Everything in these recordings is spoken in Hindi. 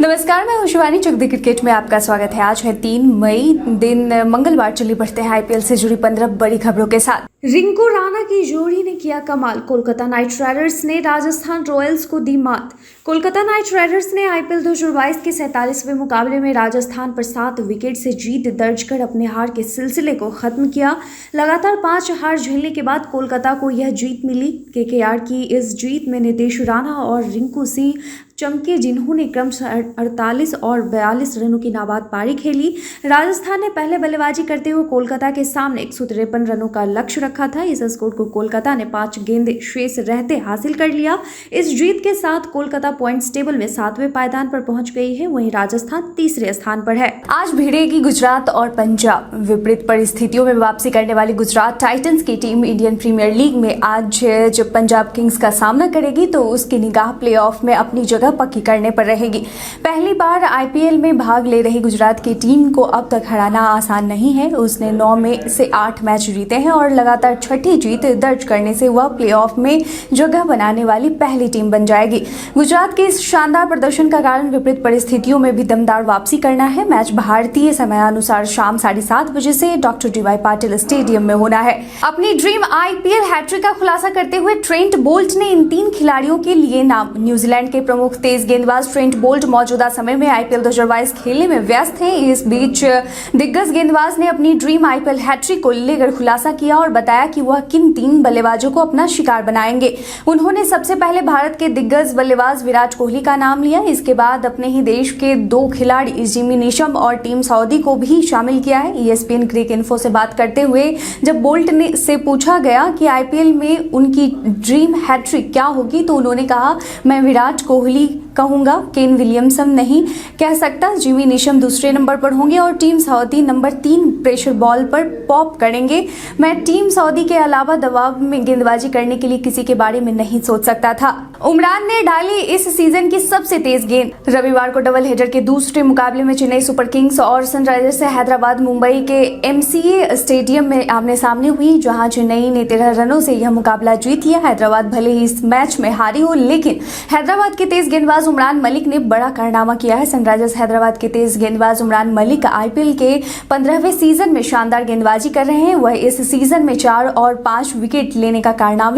नमस्कार, मैं हूं शिवानी। चक द क्रिकेट में आपका स्वागत है। आज है 3 मई दिन मंगलवार। चलिए बढ़ते हैं आईपीएल से जुड़ी 15 बड़ी खबरों के साथ। रिंकू राणा की जोड़ी ने किया कमाल। कोलकाता नाइट राइडर्स ने राजस्थान रॉयल्स को दी मात। कोलकाता नाइट राइडर्स ने आईपीएल 2022 के 47वें मुकाबले में राजस्थान पर 7 विकेट से जीत दर्ज कर अपने हार के सिलसिले को खत्म किया। लगातार 5 हार झेलने के बाद कोलकाता को यह जीत मिली। केकेआर की इस जीत में नीतीश राणा और रिंकू सिंह चमके, जिन्होंने क्रमशः 48 और 42 रनों की नाबाद पारी खेली। राजस्थान ने पहले बल्लेबाजी करते हुए कोलकाता के सामने 153 रनों का लक्ष्य रखा था। इस स्कोर को कोलकाता ने 5 गेंदें शेष रहते हासिल कर लिया। इस जीत के साथ कोलकाता पॉइंट्स टेबल में 7वें पायदान पर पहुंच गई है, वहीं राजस्थान तीसरे स्थान पर है। आज भिड़ेगी गुजरात और पंजाब। विपरीत परिस्थितियों में वापसी करने वाली गुजरात टाइटंस की टीम इंडियन प्रीमियर लीग में आज जब पंजाब किंग्स का सामना करेगी तो उसकी निगाह प्लेऑफ में अपनी जगह पक्की करने पर रहेगी। पहली बार आईपीएल में भाग ले रही गुजरात की टीम को अब तक हराना आसान नहीं है। उसने 9 में से 8 मैच जीते हैं और लगातार 6ठी जीत दर्ज करने से वह प्लेऑफ में जगह बनाने वाली पहली टीम बन जाएगी। गुजरात के इस शानदार प्रदर्शन का कारण विपरीत परिस्थितियों में भी दमदार वापसी करना है। मैच भारतीय समयानुसार शाम 7:30 बजे से डॉक्टर डी.वाई. पाटिल स्टेडियम में होना है। अपनी ड्रीम आईपीएल हैट्रिक का खुलासा करते हुए ट्रेंट बोल्ट ने इन 3 खिलाड़ियों के लिए नाम। न्यूजीलैंड के प्रमुख तेज गेंदबाज ट्रेंट बोल्ट मौजूदा समय में आईपीएल 2022 खेलने में व्यस्त हैं। इस बीच दिग्गज गेंदबाज ने अपनी ड्रीम आईपीएल हैट्रिक को लेकर खुलासा किया और बताया कि वह किन 3 बल्लेबाजों को अपना शिकार बनाएंगे। उन्होंने सबसे पहले भारत के दिग्गज बल्लेबाज विराट कोहली का नाम लिया। इसके बाद अपने ही देश के 2 खिलाड़ी जिमी नीशम और टीम सऊदी को भी शामिल किया है। ईएसपीएन क्रिक इन्फो से बात करते हुए जब बोल्ट से पूछा गया कि आईपीएल में उनकी ड्रीम हैट्रिक क्या होगी तो उन्होंने कहा, मैं विराट कोहली कहूंगा, केन विलियमसन नहीं कह सकता। जिमी नीशम दूसरे नंबर पर होंगे और team Saudi number 3 pressure ball पर पॉप करेंगे। मैं टीम सऊदी के अलावा दबाव में गेंदबाजी करने के लिए किसी के बारे में नहीं सोच सकता था। उमरान ने डाली इस सीजन की सबसे तेज गेंद। रविवार को डबल हेडर के दूसरे मुकाबले में चेन्नई सुपर किंग्स और सनराइजर्स हैदराबाद मुंबई के एमसीए स्टेडियम में आमने सामने हुई, जहां चेन्नई ने 13 रनों से यह मुकाबला जीत लिया। हैदराबाद भले ही इस मैच में हारी हो, लेकिन हैदराबाद के तेज गेंदबाज उमरान मलिक ने बड़ा कारनामा किया है। सनराइजर्स हैदराबाद के तेज गेंदबाज उमरान मलिक आईपीएल के 15वें सीजन में शानदार गेंदबाजी कर रहे हैं। वह इस सीजन में 4 और 5 विकेट लेने का कारनामा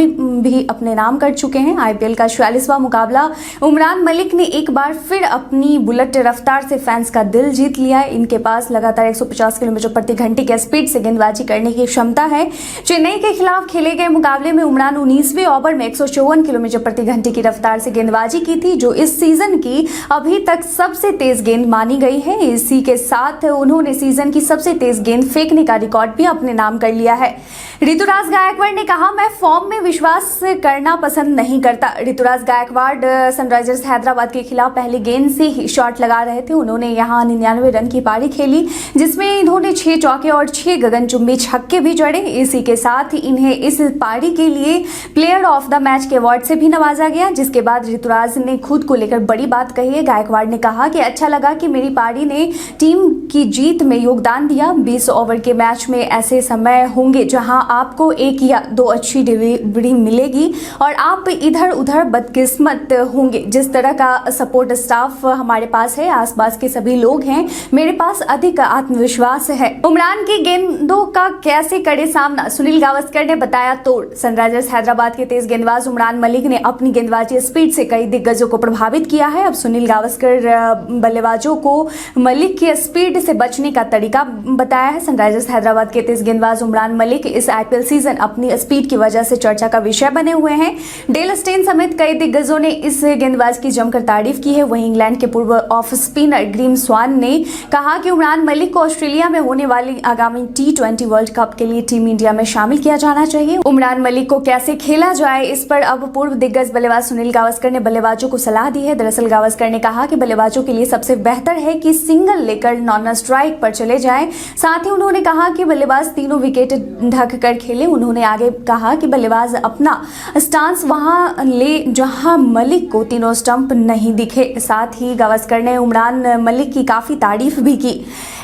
भी अपने नाम कर चुके हैं। आईपीएल का 46वां मुकाबला उमरान मलिक ने एक बार फिर अपनी बुलेट रफ्तार से फैंस का दिल जीत लिया है। इनके पास लगातार 150 किलोमीटर प्रति घंटे के स्पीड से गेंदबाजी करने की क्षमता है। चेन्नई के खिलाफ खेले गए मुकाबले में उमरान 19वें ओवर में 154 किलोमीटर प्रति घंटे की रफ्तार से गेंदबाजी की थी, जो इस सीजन की अभी तक सबसे तेज गेंद मानी गई है। इसी के साथ उन्होंने सीजन की सबसे तेज गेंद फेंकने का रिकॉर्ड भी अपने नाम कर लिया है। ऋतुराज गायकवाड़ ने कहा, मैं फॉर्म में विश्वास करना पसंद नहीं करता। ऋतुराज गायकवाड़ सनराइजर्स हैदराबाद के खिलाफ पहली गेंद से ही शॉट लगा रहे थे। उन्होंने यहां 99 रन की पारी खेली, जिसमें इन्होंने 6 चौके और 6 गगनचुंबी छक्के भी जड़े। इसी के साथ इन्हें इस पारी के लिए प्लेयर ऑफ द मैच के अवार्ड से भी नवाजा गया, जिसके बाद ऋतुराज ने खुद को लेकर बड़ी बात कही है। गायकवाड़ ने कहा कि अच्छा लगा कि मेरी पारी ने टीम की जीत में योगदान दिया। 20 ओवर के मैच में ऐसे समय होंगे जहां आपको 1 या 2 अच्छी डिलीवरी मिलेगी और आप इधर उधर बदकिस्मत होंगे। जिस तरह का सपोर्ट स्टाफ हमारे पास है, आसपास के सभी लोग हैं, मेरे पास अधिक आत्मविश्वास है। उमरान की गेंदों का कैसे करे सामना, सुनील गावस्कर ने बताया तोड़। सनराइजर्स हैदराबाद के तेज गेंदबाज उमरान मलिक ने अपनी गेंदबाजी स्पीड से कई दिग्गजों को प्रभावित किया है। अब सुनील गावस्कर बल्लेबाजों को मलिक की स्पीड से बचने का तरीका बताया है। सनराइजर्स हैदराबाद के तेज गेंदबाज उमरान मलिक इस आईपीएल सीजन अपनी स्पीड की वजह से चर्चा का विषय बने हुए हैं। डेल स्टेन समेत कई दिग्गजों ने इस गेंदबाज की जमकर तारीफ की है। वहीं इंग्लैंड के पूर्व ऑफ स्पिनर ग्रीम स्वान ने कहा कि उमरान मलिक को ऑस्ट्रेलिया में होने वाली आगामी T20 वर्ल्ड कप के लिए टीम इंडिया में शामिल किया जाना चाहिए। उमरान मलिक को कैसे खेला जाए, इस पर अब पूर्व दिग्गज बल्लेबाज सुनील गावस्कर ने बल्लेबाजों को सलाह दी है। दरअसल गावस्कर ने कहा कि बल्लेबाजों के लिए सबसे बेहतर है कि सिंगल लेकर नॉन स्ट्राइक पर चले जाएं। साथ ही उन्होंने कहा कि बल्लेबाज तीनों विकेट ढक कर खेले। उन्होंने आगे कहा कि बल्लेबाज अपना स्टांस वहां ले जहां मलिक को तीनों स्टंप नहीं दिखे। साथ ही गावस्कर ने उमरान मलिक की काफी तारीफ भी की।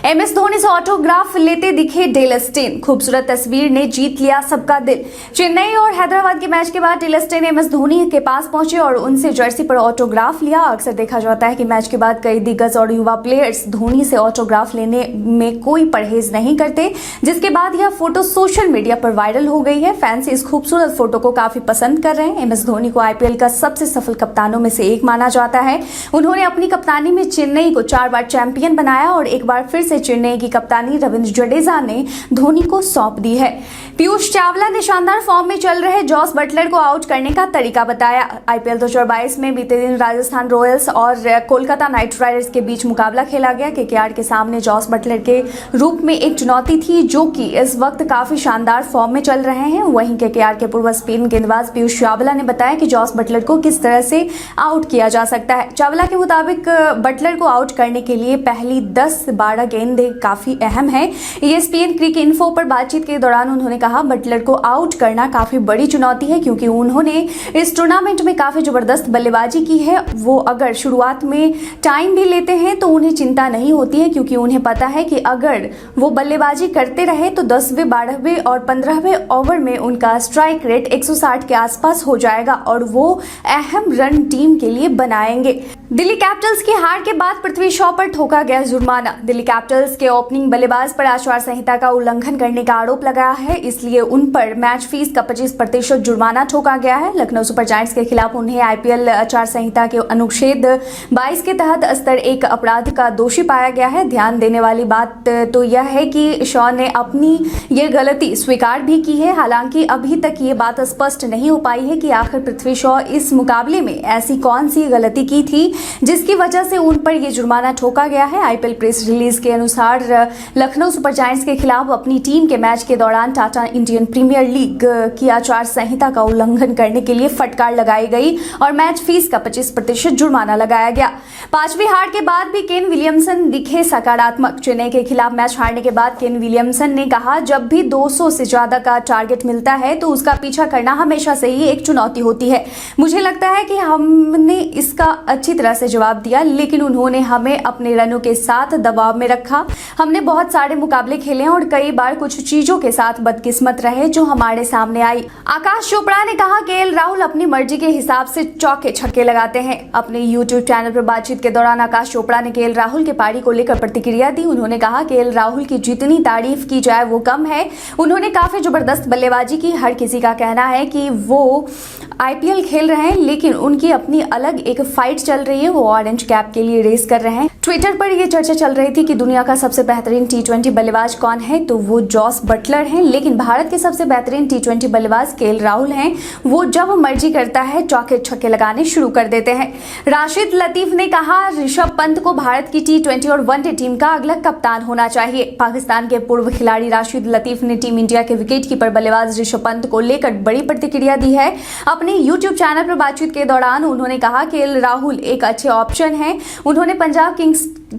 MS धोनी से ऑटोग्राफ लेते दिखे डेल स्टेन। खूबसूरत तस्वीर ने जीत लिया सबका दिल। चेन्नई और हैदराबाद के मैच के बाद डेल स्टेन MS धोनी के पास पहुंचे और उनसे जर्सी पर ऑटोग्राफ लिया। अक्सर देखा जाता है कि मैच के बाद कई दिग्गज और युवा प्लेयर्स धोनी से ऑटोग्राफ लेने में कोई परहेज नहीं करते, जिसके बाद यह फोटो सोशल मीडिया पर वायरल हो गई है। फैंस इस खूबसूरत फोटो को काफी पसंद कर रहे हैं। MS धोनी को IPL का सबसे सफल कप्तानों में से एक माना जाता है। उन्होंने अपनी कप्तानी में चेन्नई को 4 बार चैंपियन बनाया और एक बार फिर से चेन्नई की कप्तानी रविंद्र जडेजा ने धोनी को सौंप दी है। पीयूष चावला ने शानदार फॉर्म में चल रहे जॉस बटलर को आउट करने का तरीका बताया। IPL 2022 में बीते दिन राजस्थान रॉयल्स और कोलकाता नाइट राइडर्स के बीच मुकाबला खेला गया। KKR के सामने जॉस बटलर के रूप में एक चुनौती थी, जो कि इस वक्त काफी शानदार फॉर्म में चल रहे हैं। वहीं KKR के पूर्व स्पिन गेंदबाज पीयूष चावला ने बताया कि जॉस बटलर को किस तरह से आउट किया जा सकता है। चावला के मुताबिक बटलर को आउट करने के लिए पहली 10-12 गेंदें काफी अहम है। ESPN क्रिक इन्फो पर बातचीत के दौरान उन्होंने कहा, बटलर को आउट करना काफी बड़ी चुनौती है क्योंकि उन्होंने इस टूर्नामेंट में काफी जबरदस्त बल्लेबाजी की है। वो अगर शुरुआत में टाइम भी लेते हैं तो उन्हें चिंता नहीं होती है, क्योंकि उन्हें पता है कि अगर वो बल्लेबाजी करते रहे तो 10वें, 12वें और 15वें ओवर में उनका स्ट्राइक रेट 160 के आसपास हो जाएगा और वो अहम रन टीम के लिए बनाएंगे। दिल्ली कैपिटल्स की हार के बाद पृथ्वी शॉ पर ठोका गया जुर्माना। दिल्ली कैपिटल्स के ओपनिंग बल्लेबाज पर आचार संहिता का उल्लंघन करने का आरोप लगाया है, इसलिए उन पर मैच फीस का 25% जुर्माना ठोका गया है। लखनऊ सुपर जायंट्स के खिलाफ उन्हें IPL आचार संहिता के अनुच्छेद 22 के तहत स्तर 1 अपराध का दोषी पाया गया है। ध्यान देने वाली बात तो यह है कि शॉ ने अपनी ये गलती स्वीकार भी की है। हालांकि अभी तक ये बात स्पष्ट नहीं हो पाई है कि आखिर पृथ्वी शॉ इस मुकाबले में ऐसी कौन सी गलती की थी जिसकी वजह से उन पर यह जुर्माना ठोका गया है। IPL प्रेस रिलीज के अनुसार लखनऊ सुपर जायंट्स के खिलाफ अपनी टीम के मैच के दौरान टाटा इंडियन प्रीमियर लीग की आचार संहिता का उल्लंघन करने के लिए फटकार लगाई गई और मैच फीस का 25% जुर्माना लगाया गया। 5वीं हार के बाद भी केन विलियमसन दिखे सकारात्मक। चेन्नई के खिलाफ मैच हारने के बाद केन विलियमसन ने कहा, जब भी 200 से ज्यादा का टारगेट मिलता है तो उसका पीछा करना हमेशा से ही एक चुनौती होती है। मुझे लगता है कि हमने इसका अच्छी तरह से जवाब दिया, लेकिन उन्होंने हमें अपने रनों के साथ दबाव में रखा। हमने बहुत सारे मुकाबले खेले और कई बार कुछ चीजों के साथ बदकिस्मत रहे जो हमारे सामने आई। आकाश चोपड़ा ने कहा, KL राहुल अपनी मर्जी के हिसाब से चौके छक्के लगाते हैं। अपने YouTube चैनल पर बातचीत के दौरान आकाश चोपड़ा ने KL राहुल के पारी को लेकर प्रतिक्रिया दी। उन्होंने कहा, KL राहुल की जितनी तारीफ की जाए वो कम है। उन्होंने काफी जबरदस्त बल्लेबाजी की। हर किसी का कहना है कि वो IPL खेल रहे हैं, लेकिन उनकी अपनी अलग एक फाइट चल रही है। वो ऑरेंज कैप के लिए रेस कर रहे हैं। ट्विटर पर यह चर्चा चल रही थी कि दुनिया का सबसे बेहतरीन T20 बल्लेबाज कौन है, तो वो जॉस बटलर हैं, लेकिन भारत के सबसे बेहतरीन T20 बल्लेबाज KL राहुल हैं। वो जब मर्जी करता है चौके छक्के लगाने शुरू कर देते हैं। राशिद लतीफ ने कहा, ऋषभ पंत को भारत की T20 और वनडे टीम का अगला कप्तान होना चाहिए। पाकिस्तान के पूर्व खिलाड़ी राशिद लतीफ ने टीम इंडिया के विकेटकीपर बल्लेबाज ऋषभ पंत को लेकर बड़ी प्रतिक्रिया दी है। अपने YouTube चैनल पर बातचीत के दौरान उन्होंने कहा, KL राहुल एक अच्छे ऑप्शन है। उन्होंने पंजाब किंग्स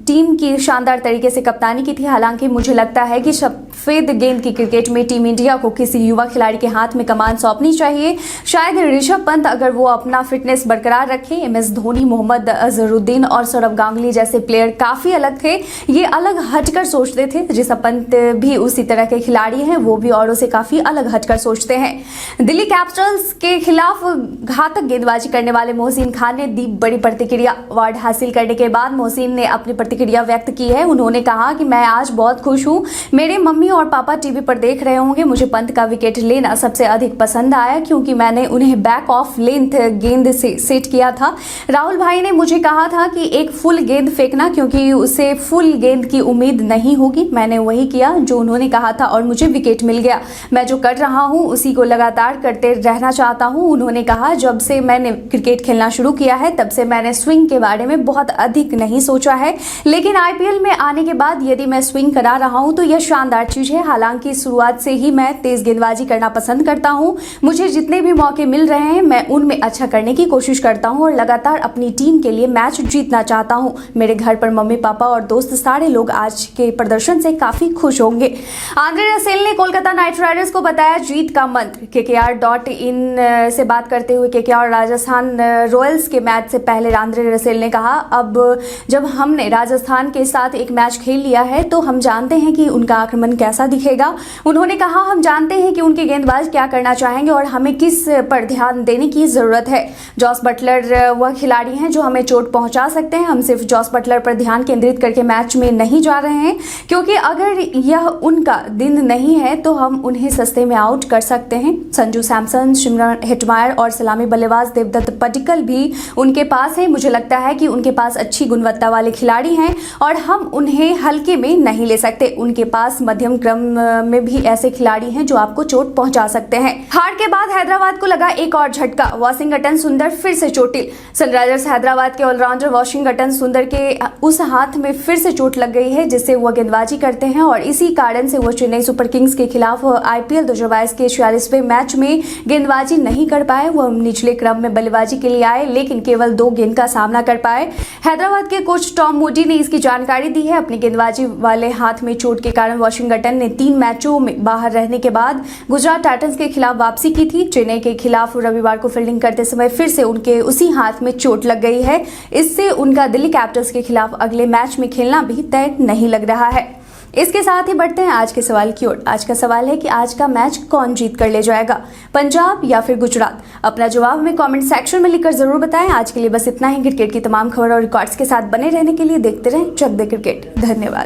टीम की शानदार तरीके से कप्तानी की थी। हालांकि मुझे लगता है कि सफेद गेंद की क्रिकेट में टीम इंडिया को किसी युवा खिलाड़ी के हाथ में कमान सौंपनी चाहिए। शायद ऋषभ पंत अगर वो अपना फिटनेस बरकरार रखे। MS धोनी, मोहम्मद अजहरुद्दीन और सौरव गांगुली जैसे प्लेयर काफी अलग थे। ये अलग हटकर सोचते थे। ऋषभ पंत भी उसी तरह के खिलाड़ी हैं, वो भी औरों से काफी अलग हटकर सोचते हैं। दिल्ली कैपिटल्स के खिलाफ घातक गेंदबाजी करने वाले मोहसिन खान ने दी बड़ी प्रतिक्रिया। अवार्ड हासिल करने के बाद मोहसिन ने अपनी प्रतिक्रिया व्यक्त की है। उन्होंने कहा कि मैं आज बहुत खुश हूं। मेरे मम्मी और पापा टीवी पर देख रहे होंगे। मुझे पंत का विकेट लेना सबसे अधिक पसंद आया क्योंकि मैंने उन्हें बैक ऑफ लेंथ गेंद से सेट किया था। राहुल भाई ने मुझे कहा था कि एक फुल गेंद फेंकना क्योंकि उसे फुल गेंद की उम्मीद नहीं होगी। मैंने वही किया जो उन्होंने कहा था और मुझे विकेट मिल गया। मैं जो कर रहा हूं उसी को लगातार करते रहना चाहता हूं। उन्होंने कहा, जब से मैंने क्रिकेट खेलना शुरू किया है तब से मैंने स्विंग के बारे में बहुत अधिक नहीं सोचा है, लेकिन IPL में आने के बाद यदि मैं स्विंग करा रहा हूं तो यह शानदार चीज़ है। हालांकि शुरुआत से ही मैं तेज़ गेंदबाजी करना पसंद करता हूं। मुझे जितने भी मौके मिल रहे हैं मैं उनमें अच्छा करने की कोशिश करता हूं और लगातार अपनी टीम के लिए मैच जीतना चाहता हूं। मेरे घर पर मम्मी पापा और दोस्त सारे लोग आज के प्रदर्शन से काफ़ी खुश होंगे। आंद्रे रसेल ने कोलकाता नाइट राइडर्स को बताया जीत का मंत्र। KKR.in से बात करते हुए KKR राजस्थान रॉयल्स के मैच से पहले आंद्रे रसेल ने कहा, अब जब हमने राजस्थान के साथ एक मैच खेल लिया है तो हम जानते हैं कि उनका आक्रमण कैसा दिखेगा। उन्होंने कहा, हम जानते हैं कि उनके गेंदबाज क्या करना चाहेंगे और हमें किस पर ध्यान देने की जरूरत है। जॉस बटलर वह खिलाड़ी हैं जो हमें चोट पहुंचा सकते हैं। हम सिर्फ जॉस बटलर पर ध्यान केंद्रित करके मैच में नहीं जा रहे हैं, क्योंकि अगर यह उनका दिन नहीं है तो हम उन्हें सस्ते में आउट कर सकते हैं। संजू सैमसन, शिमरन हेटमायर और सलामी बल्लेबाज देवदत्त पडिक्कल भी उनके पास है। मुझे लगता है कि उनके पास अच्छी गुणवत्ता वाले खिलाड़ी हैं और हम उन्हें हल्के में नहीं ले सकते। उनके पास मध्यम क्रम में भी ऐसे खिलाड़ी हैं जो आपको चोट पहुंचा सकते हैं। हार के बाद हैदराबाद को लगा एक और झटका। वाशिंगटन सुंदर फिर से चोटिल। सनराइजर्स हैदराबाद के ऑलराउंडर वाशिंगटन सुंदर के उस हाथ में फिर से चोट लग गई है जिससे वह गेंदबाजी करते हैं और इसी कारण से वो चेन्नई सुपर किंग्स के खिलाफ IPL 2022 के 46वें मैच में गेंदबाजी नहीं कर पाए। वह निचले क्रम में बल्लेबाजी के लिए आए लेकिन केवल 2 गेंद का सामना कर पाए। हैदराबाद के कोच टॉम मूडी ने इसकी जानकारी दी है। अपनी गेंदबाजी वाले हाथ में चोट के कारण वाशिंगटन ने 3 मैचों में बाहर रहने के बाद गुजरात टाइटंस के खिलाफ वापसी की थी। चेन्नई के खिलाफ रविवार को फील्डिंग करते समय फिर से उनके उसी हाथ में चोट लग गई है। इससे उनका दिल्ली कैपिटल्स के खिलाफ अगले मैच में खेलना भी तय नहीं लग रहा है। इसके साथ ही बढ़ते हैं आज के सवाल की ओर। आज का सवाल है कि आज का मैच कौन जीत कर ले जाएगा, पंजाब या फिर गुजरात? अपना जवाब हमें कमेंट सेक्शन में लिखकर जरूर बताएं। आज के लिए बस इतना ही। क्रिकेट की तमाम खबर और रिकॉर्ड्स के साथ बने रहने के लिए देखते रहें चक दे क्रिकेट। धन्यवाद।